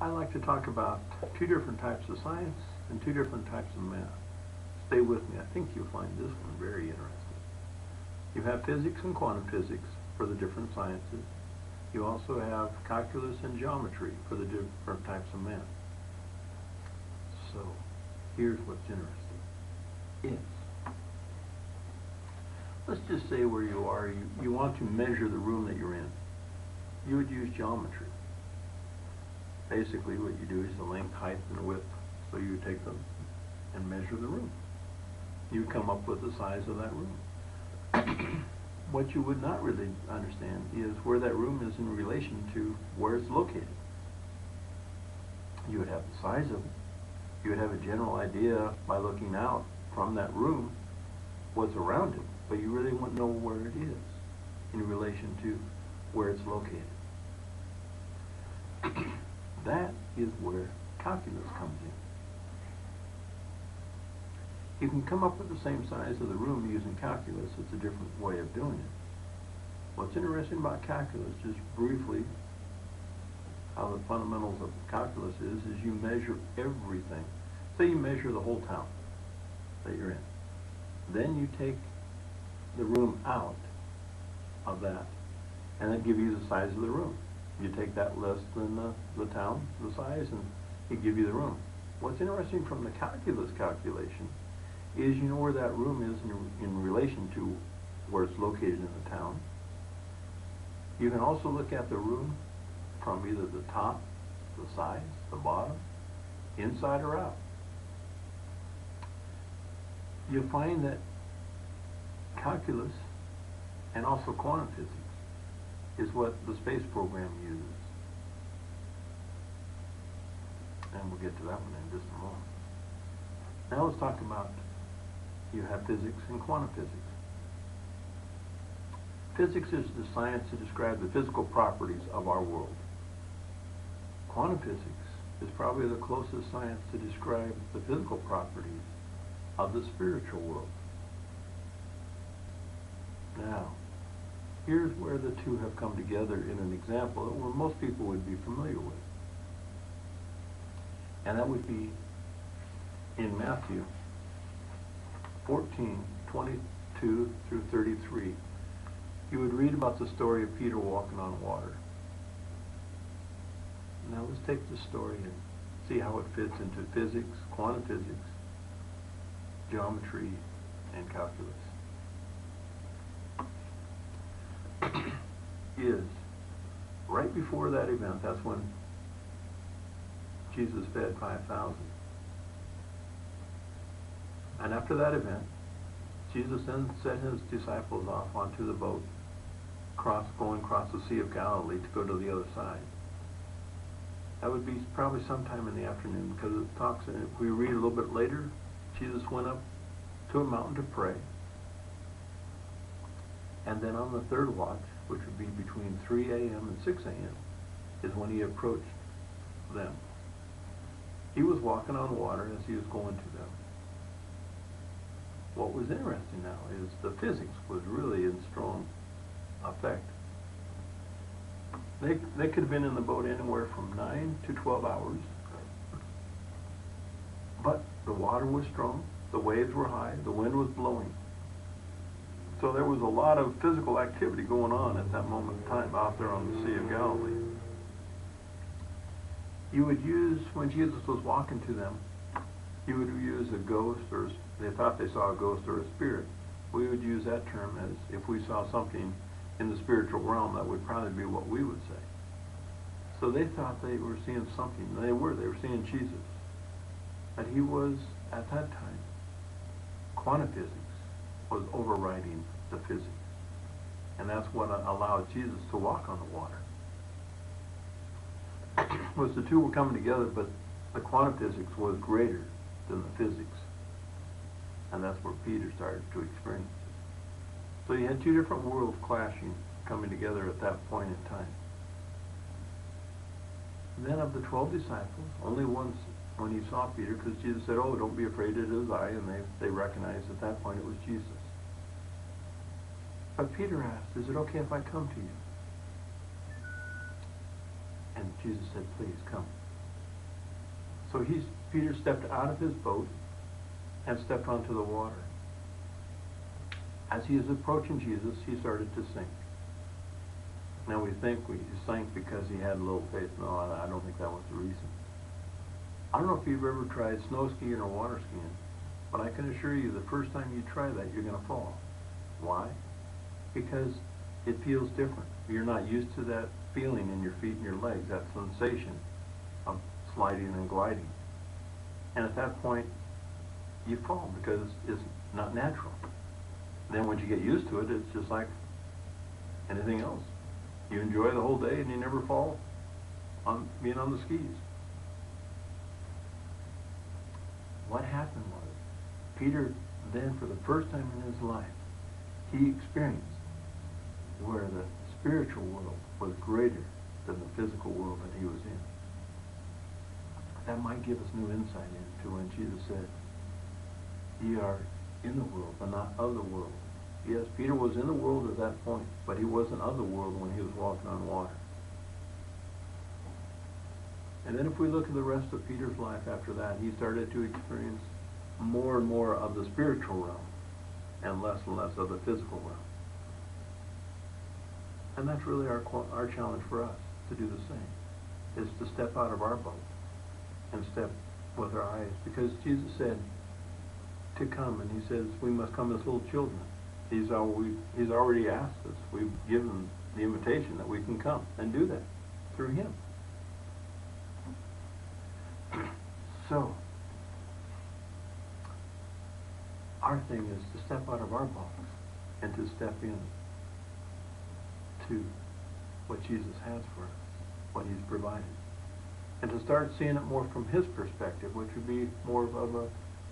I like to talk about two different types of science and two different types of math. Stay with me. I think you'll find this one very interesting. You have physics and quantum physics for the different sciences. You also have calculus and geometry for the different types of math. So, here's what's interesting. Let's just say where you are, you want to measure the room that you're in. You would use geometry. Basically what you do is the length, height, and the width. So you take them and measure the room. You come up with the size of that room. What you would not really understand is where that room is in relation to where it's located. You would have the size of it. You would have a general idea by looking out from that room what's around it, but you really wouldn't know where it is in relation to where it's located. That is where calculus comes in. You can come up with the same size of the room using calculus. It's a different way of doing it. What's interesting about calculus, just briefly, how the fundamentals of calculus is you measure everything. Say you measure the whole town that you're in. Then you take the room out of that, and that gives you the size of the room. You take that less than the town, the size, and it gives you the room. What's interesting from the calculus calculation is you know where that room is in relation to where it's located in the town. You can also look at the room from either the top, the sides, the bottom, inside or out. You'll find that calculus and also quantum physics is what the space program uses. And we'll get to that one in just a moment. Now let's talk about, you have physics and quantum physics. Physics is the science to describe the physical properties of our world. Quantum physics is probably the closest science to describe the physical properties of the spiritual world. Now, here's where the two have come together in an example that most people would be familiar with. And that would be in Matthew 14:22 through 33. You would read about the story of Peter walking on water. Now let's take this story and see how it fits into physics, quantum physics, geometry, and calculus. Is right before that event, that's when Jesus fed 5,000. And after that event, Jesus then sent his disciples off onto the boat, going across the Sea of Galilee to go to the other side. That would be probably sometime in the afternoon, because it talks, and if we read a little bit later, Jesus went up to a mountain to pray. And then on the third watch, which would be between 3 a.m. and 6 a.m., is when he approached them. He was walking on water as he was going to them. What was interesting now is the physics was really in strong effect. They could have been in the boat anywhere from 9 to 12 hours, but the water was strong, the waves were high, the wind was blowing. So there was a lot of physical activity going on at that moment in time out there on the Sea of Galilee. You would use, when Jesus was walking to them, you would use a ghost, or they thought they saw a ghost or a spirit. We would use that term as if we saw something in the spiritual realm, that would probably be what we would say. So they thought they were seeing something. They were seeing Jesus. But he was, at that time, quantum physics was overriding the physics. And that's what allowed Jesus to walk on the water. Was the two were coming together, but the quantum physics was greater than the physics. And that's where Peter started to experience it. So you had two different worlds clashing, coming together at that point in time. And then of the 12 disciples, only one, when he saw Peter, because Jesus said, "Oh, don't be afraid, it is I," and they recognized at that point it was Jesus. But Peter asked, "Is it okay if I come to you?" And Jesus said, "Please come." So Peter stepped out of his boat and stepped onto the water. As he is approaching Jesus, he started to sink. Now we think he sank because he had little faith. No, I don't think that was the reason. I don't know if you've ever tried snow skiing or water skiing, but I can assure you the first time you try that, you're going to fall. Why? Because it feels different. You're not used to that feeling in your feet and your legs, that sensation of sliding and gliding. And at that point, you fall because it's not natural. Then once you get used to it, it's just like anything else. You enjoy the whole day and you never fall on being on the skis. What happened was, Peter then, for the first time in his life, he experienced where the spiritual world was greater than the physical world that he was in. That might give us new insight into when Jesus said, "Ye are in the world, but not of the world." Yes, Peter was in the world at that point, but he wasn't of the world when he was walking on water. And then if we look at the rest of Peter's life after that, he started to experience more and more of the spiritual realm and less of the physical realm. And that's really our challenge for us, to do the same, is to step out of our boat and step with our eyes. Because Jesus said to come, and he says we must come as little children. He's already asked us. We've given the invitation that we can come and do that through him. So, our thing is to step out of our box and to step in to what Jesus has for us, what he's provided. And to start seeing it more from his perspective, which would be more of a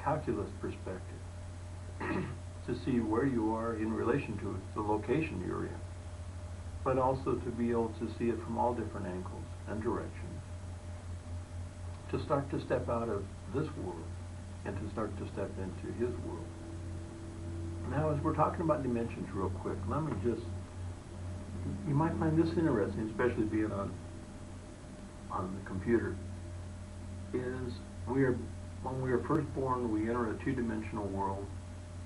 calculus perspective. To see where you are in relation to the location you're in. But also to be able to see it from all different angles and directions. To start to step out of this world and to start to step into his world. Now, as we're talking about dimensions real quick, let me just, you might find this interesting, especially being on the computer, is when we are first born, we enter a two-dimensional world.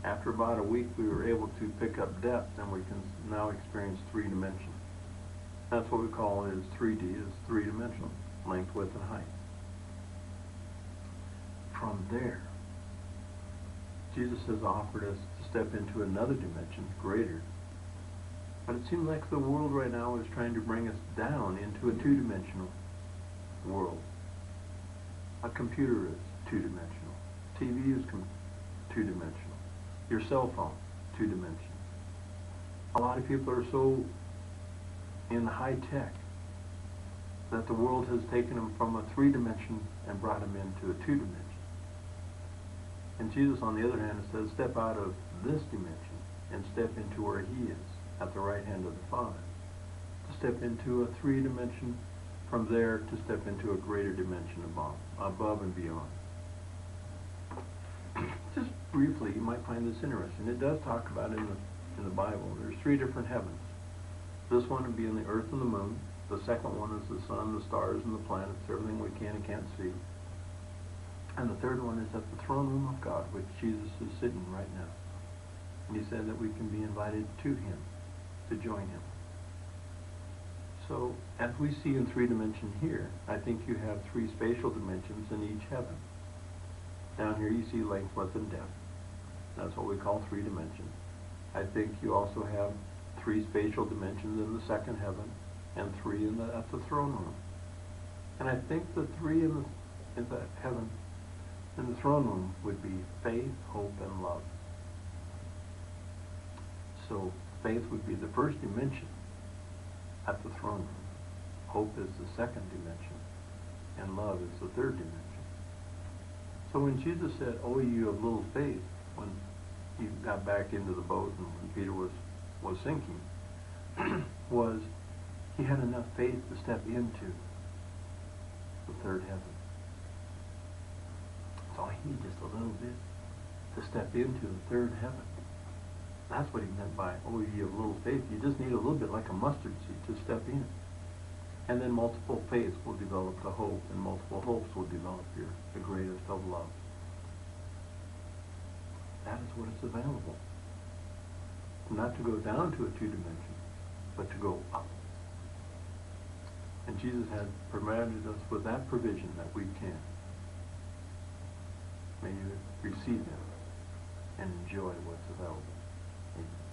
After about a week, we were able to pick up depth, and we can now experience three dimensions. That's what we call is 3D, is three-dimensional, length, width, and height. From there, Jesus has offered us to step into another dimension, greater. But it seems like the world right now is trying to bring us down into a two-dimensional world. A computer is two-dimensional. TV is two-dimensional. Your cell phone, two-dimensional. A lot of people are so in high tech that the world has taken them from a three-dimension and brought them into a two-dimension. And Jesus, on the other hand, says, step out of this dimension and step into where he is, at the right hand of the Father. To step into a three-dimension, from there to step into a greater dimension above and beyond. Just briefly, you might find this interesting. It does talk about in the Bible, there's three different heavens. This one would be in the earth and the moon. The second one is the sun, the stars, and the planets, everything we can and can't see. And the third one is at the throne room of God, which Jesus is sitting right now. And he said that we can be invited to him, to join him. So, as we see in three dimension here, I think you have three spatial dimensions in each heaven. Down here you see length, width, and depth. That's what we call three dimensions. I think you also have three spatial dimensions in the second heaven and three at the throne room. And I think the three in the heaven, in the throne room, would be faith, hope, and love. So faith would be the first dimension at the throne room. Hope is the second dimension, and love is the third dimension. So when Jesus said, "Oh, you of little faith," when he got back into the boat and when Peter was sinking, was he had enough faith to step into the third heaven. So he needed just a little bit to step into the third heaven. That's what he meant by, "Oh, ye of little faith." You just need a little bit, like a mustard seed, to step in. And then multiple faiths will develop the hope, and multiple hopes will develop the greatest of love. That is what is available. Not to go down to a two-dimension, but to go up. And Jesus has provided us with that provision that we can. May you receive it and enjoy what's available. Amen.